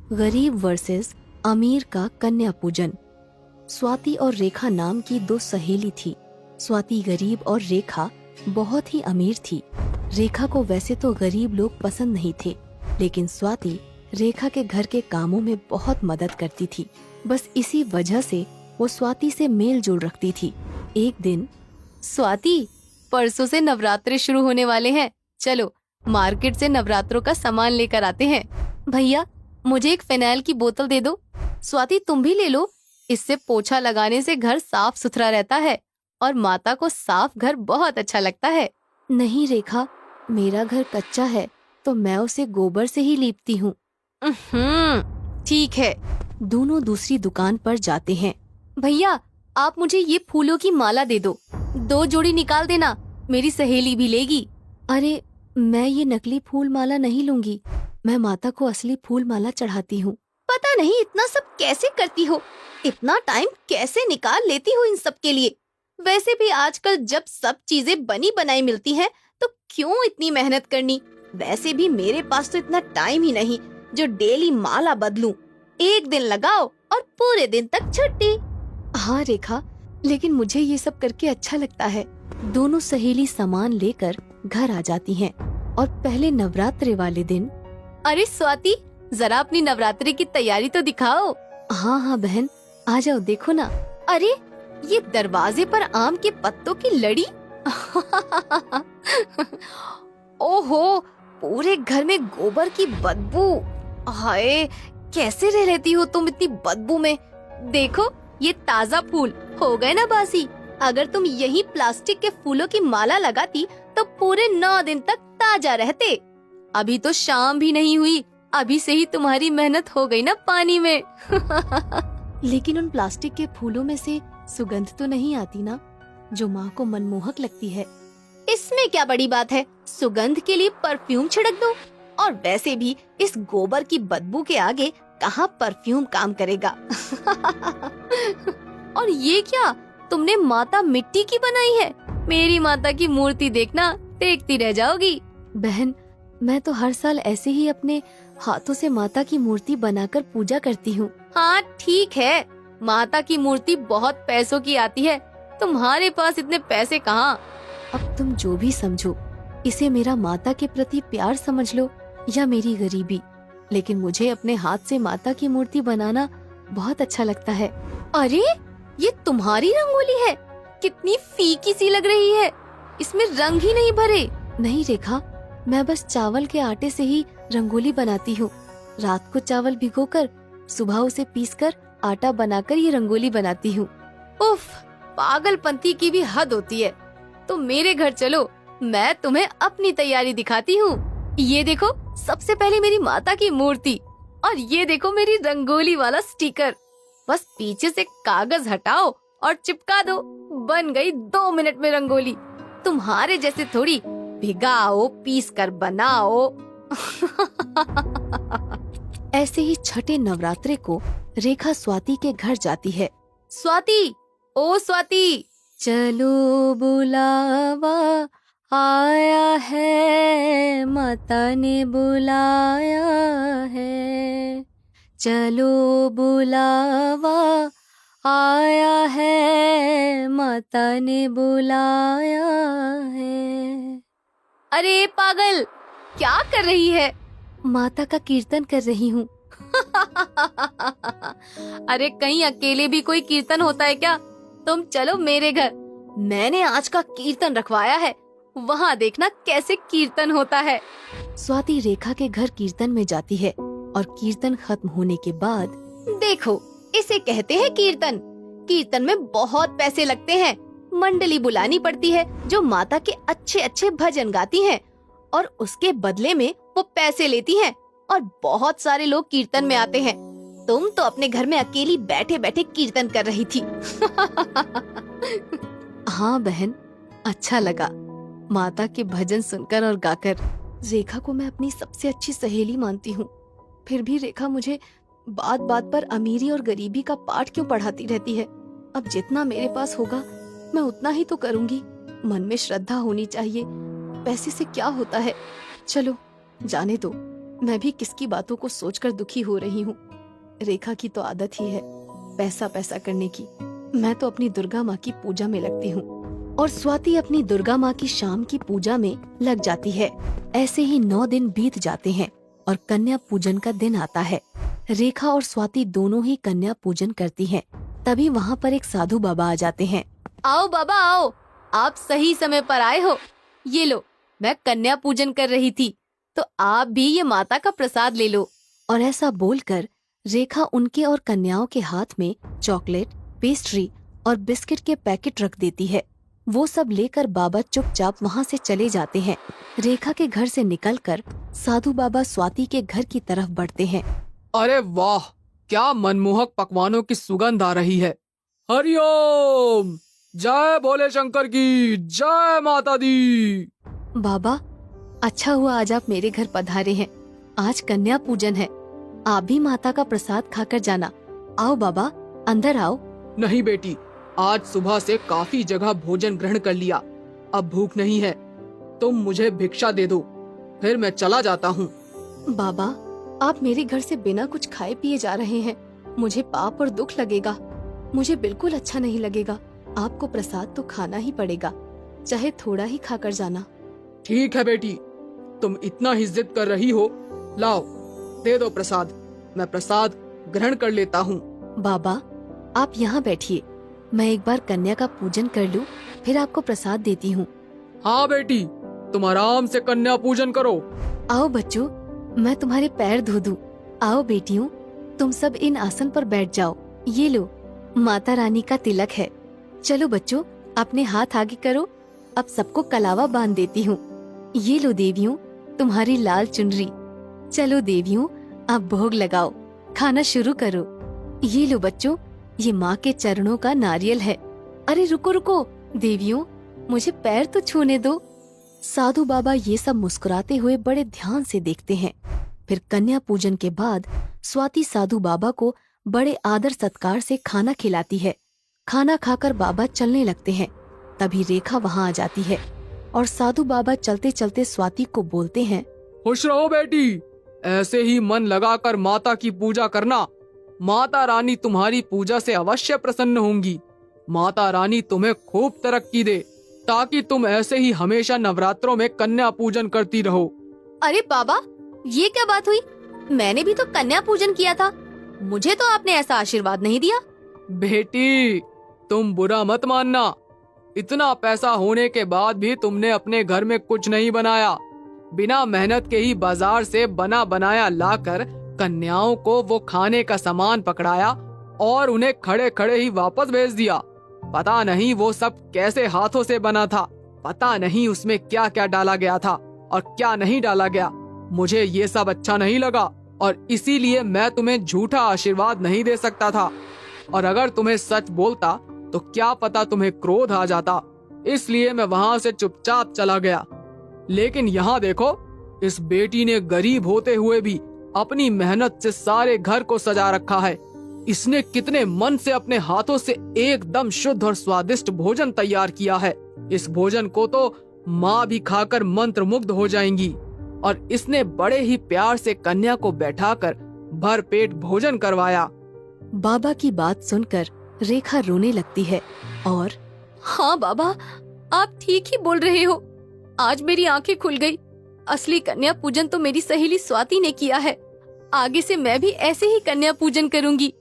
गरीब वर्सेस अमीर का कन्या पूजन। स्वाति और रेखा नाम की दो सहेली थी। स्वाति गरीब और रेखा बहुत ही अमीर थी। रेखा को वैसे तो गरीब लोग पसंद नहीं थे, लेकिन स्वाति रेखा के घर के कामों में बहुत मदद करती थी। बस इसी वजह से वो स्वाति से मेल जोल रखती थी। एक दिन, स्वाति, परसों से नवरात्रे शुरू होने वाले हैं, चलो मार्केट से नवरात्रों का सामान लेकर आते हैं। भैया, मुझे एक फिनाइल की बोतल दे दो। स्वाति, तुम भी ले लो, इससे पोछा लगाने से घर साफ सुथरा रहता है और माता को साफ घर बहुत अच्छा लगता है। नहीं रेखा, मेरा घर कच्चा है तो मैं उसे गोबर से ही लीपती हूँ। ठीक है। दोनों दूसरी दुकान पर जाते हैं। भैया, आप मुझे ये फूलों की माला दे दो, 2 जोड़ी निकाल देना, मेरी सहेली भी लेगी। अरे, मैं ये नकली फूल माला नहीं लूंगी, मैं माता को असली फूल माला चढ़ाती हूँ। पता नहीं इतना सब कैसे करती हो, इतना टाइम कैसे निकाल लेती हो इन सब के लिए। वैसे भी आजकल जब सब चीजें बनी बनाई मिलती हैं, तो क्यों इतनी मेहनत करनी। वैसे भी मेरे पास तो इतना टाइम ही नहीं जो डेली माला बदलूं। एक दिन लगाओ और पूरे दिन तक छुट्टी। हाँ रेखा, लेकिन मुझे ये सब करके अच्छा लगता है। दोनों सहेली सामान लेकर घर आ जाती हैं और पहले नवरात्रे वाले दिन, अरे स्वाति, जरा अपनी नवरात्रि की तैयारी तो दिखाओ। हाँ हाँ बहन, आ जाओ, देखो ना। अरे, ये दरवाजे पर आम के पत्तों की लड़ी। ओहो, पूरे घर में गोबर की बदबू। हाय, कैसे रह लेती हो तुम इतनी बदबू में। देखो, ये ताजा फूल हो गए ना बासी। अगर तुम यही प्लास्टिक के फूलों की माला लगाती तो पूरे 9 दिन तक ताजा रहते। अभी तो शाम भी नहीं हुई, अभी से ही तुम्हारी मेहनत हो गई ना पानी में। लेकिन उन प्लास्टिक के फूलों में से सुगंध तो नहीं आती ना, जो माँ को मनमोहक लगती है। इसमें क्या बड़ी बात है, सुगंध के लिए परफ्यूम छिड़क दो। और वैसे भी इस गोबर की बदबू के आगे कहाँ परफ्यूम काम करेगा। और ये क्या, तुमने माता मिट्टी की बनाई है? मेरी माता की मूर्ति देखना, देखती रह जाओगी। बहन, मैं तो हर साल ऐसे ही अपने हाथों से माता की मूर्ति बनाकर पूजा करती हूँ। हाँ ठीक है, माता की मूर्ति बहुत पैसों की आती है, तुम्हारे पास इतने पैसे कहाँ। अब तुम जो भी समझो, इसे मेरा माता के प्रति प्यार समझ लो या मेरी गरीबी, लेकिन मुझे अपने हाथ से माता की मूर्ति बनाना बहुत अच्छा लगता है। अरे, ये तुम्हारी रंगोली है, कितनी फीकी सी लग रही है, इसमें रंग ही नहीं भरे। नहीं रेखा, मैं बस चावल के आटे से ही रंगोली बनाती हूँ। रात को चावल भिगोकर सुबह उसे पीसकर आटा बनाकर ये रंगोली बनाती हूँ। उफ, पागलपंती की भी हद होती है। तो मेरे घर चलो, मैं तुम्हें अपनी तैयारी दिखाती हूँ। ये देखो, सबसे पहले मेरी माता की मूर्ति, और ये देखो मेरी रंगोली वाला स्टिकर। बस पीछे से कागज हटाओ और चिपका दो, बन गई 2 मिनट में रंगोली। तुम्हारे जैसे थोड़ी भिगाओ पीस कर बनाओ। ऐसे ही छठे नवरात्रे को रेखा स्वाति के घर जाती है। स्वाति, ओ स्वाति, चलो बुलावा आया है, माता ने बुलाया है। चलो बुलावा आया है, माता ने बुलाया है। अरे पागल, क्या कर रही है? माता का कीर्तन कर रही हूँ। अरे, कहीं अकेले भी कोई कीर्तन होता है क्या? तुम चलो मेरे घर, मैंने आज का कीर्तन रखवाया है, वहाँ देखना कैसे कीर्तन होता है। स्वाति रेखा के घर कीर्तन में जाती है और कीर्तन खत्म होने के बाद, देखो, इसे कहते हैं कीर्तन। कीर्तन में बहुत पैसे लगते हैं, मंडली बुलानी पड़ती है जो माता के अच्छे अच्छे भजन गाती हैं, और उसके बदले में वो पैसे लेती हैं, और बहुत सारे लोग कीर्तन में आते हैं। तुम तो अपने घर में अकेली बैठे बैठे कीर्तन कर रही थी। हाँ बहन, अच्छा लगा माता के भजन सुनकर और गाकर। रेखा को मैं अपनी सबसे अच्छी सहेली मानती हूँ, फिर भी रेखा मुझे बात बात पर अमीरी और गरीबी का पाठ क्यों पढ़ाती रहती है। अब जितना मेरे पास होगा मैं उतना ही तो करूँगी। मन में श्रद्धा होनी चाहिए, पैसे से क्या होता है। चलो जाने दो, मैं भी किसकी बातों को सोचकर दुखी हो रही हूँ। रेखा की तो आदत ही है पैसा पैसा करने की। मैं तो अपनी दुर्गा माँ की पूजा में लगती हूँ और स्वाति अपनी दुर्गा माँ की शाम की पूजा में लग जाती है। ऐसे ही 9 दिन बीत जाते हैं और कन्या पूजन का दिन आता है। रेखा और स्वाति दोनों ही कन्या पूजन करती हैं। तभी वहाँ पर एक साधु बाबा आ जाते हैं। आओ बाबा आओ, आप सही समय पर आए हो। ये लो, मैं कन्या पूजन कर रही थी तो आप भी ये माता का प्रसाद ले लो। और ऐसा बोलकर रेखा उनके और कन्याओं के हाथ में चॉकलेट, पेस्ट्री और बिस्किट के पैकेट रख देती है। वो सब लेकर बाबा चुपचाप वहाँ से चले जाते हैं। रेखा के घर से निकलकर साधु बाबा स्वाति के घर की तरफ बढ़ते हैं। अरे वाह, क्या मनमोहक पकवानों की सुगंध आ रही है। हरिओम, जय भोले शंकर की, जय माता दी। बाबा, अच्छा हुआ आज आप मेरे घर पधारे हैं। आज कन्या पूजन है, आप भी माता का प्रसाद खाकर जाना। आओ बाबा, अंदर आओ। नहीं बेटी, आज सुबह से काफी जगह भोजन ग्रहण कर लिया, अब भूख नहीं है। तुम मुझे भिक्षा दे दो, फिर मैं चला जाता हूँ। बाबा, आप मेरे घर से बिना कुछ खाए पिए जा रहे हैं। मुझे पाप और दुख लगेगा। मुझे बिल्कुल अच्छा नहीं लगेगा। आपको प्रसाद तो खाना ही पड़ेगा, चाहे थोड़ा ही खाकर जाना। ठीक है बेटी, तुम इतना ही जिद कर रही हो, लाओ दे दो प्रसाद। मैं प्रसाद ग्रहण कर लेता हूँ। बाबा, आप यहाँ बैठिए, मैं एक बार कन्या का पूजन कर लूँ, फिर आपको प्रसाद देती हूँ। हाँ बेटी, तुम आराम से कन्या पूजन करो। आओ बच्चों, मैं तुम्हारे पैर धो दूं। आओ बेटियों, तुम सब इन आसन पर बैठ जाओ। ये लो, माता रानी का तिलक है। चलो बच्चों, अपने हाथ आगे करो। अब सबको कलावा बांध देती हूँ। ये लो देवियों, तुम्हारी लाल चुनरी। चलो देवियों, अब भोग लगाओ, खाना शुरू करो। ये लो बच्चों, ये माँ के चरणों का नारियल है। अरे रुको रुको देवियों, मुझे पैर तो छूने दो। साधु बाबा ये सब मुस्कुराते हुए बड़े ध्यान से देखते हैं। फिर कन्या पूजन के बाद स्वाति साधु बाबा को बड़े आदर सत्कार से खाना खिलाती है। खाना खाकर बाबा चलने लगते हैं। तभी रेखा वहाँ आ जाती है और साधु बाबा चलते चलते स्वाति को बोलते हैं, खुश रहो बेटी, ऐसे ही मन लगाकर माता की पूजा करना। माता रानी तुम्हारी पूजा से अवश्य प्रसन्न होंगी। माता रानी तुम्हें खूब तरक्की दे, ताकि तुम ऐसे ही हमेशा नवरात्रों में कन्या पूजन करती रहो। अरे बाबा, ये क्या बात हुई? मैंने भी तो कन्या पूजन किया था, मुझे तो आपने ऐसा आशीर्वाद नहीं दिया। बेटी, तुम बुरा मत मानना, इतना पैसा होने के बाद भी तुमने अपने घर में कुछ नहीं बनाया। बिना मेहनत के ही बाजार से बना बनाया लाकर कन्याओं को वो खाने का सामान पकड़ाया और उन्हें खड़े खड़े ही वापस भेज दिया। पता नहीं वो सब कैसे हाथों से बना था, पता नहीं उसमें क्या क्या डाला गया था और क्या नहीं डाला गया। मुझे ये सब अच्छा नहीं लगा और इसीलिए मैं तुम्हें झूठा आशीर्वाद नहीं दे सकता था। और अगर तुम्हें सच बोलता तो क्या पता तुम्हें क्रोध आ जाता, इसलिए मैं वहाँ से चुपचाप चला गया। लेकिन यहाँ देखो, इस बेटी ने गरीब होते हुए भी अपनी मेहनत से सारे घर को सजा रखा है। इसने कितने मन से अपने हाथों से एकदम शुद्ध और स्वादिष्ट भोजन तैयार किया है। इस भोजन को तो माँ भी खाकर मंत्रमुग्ध हो जाएंगी। और इसने बड़े ही प्यार से कन्या को बैठाकर भर पेट भोजन करवाया। बाबा की बात सुनकर रेखा रोने लगती है और हाँ बाबा, आप ठीक ही बोल रहे हो। आज मेरी आंखें खुल गई। असली कन्या पूजन तो मेरी सहेली स्वाति ने किया है। आगे से मैं भी ऐसे ही कन्या पूजन करूंगी।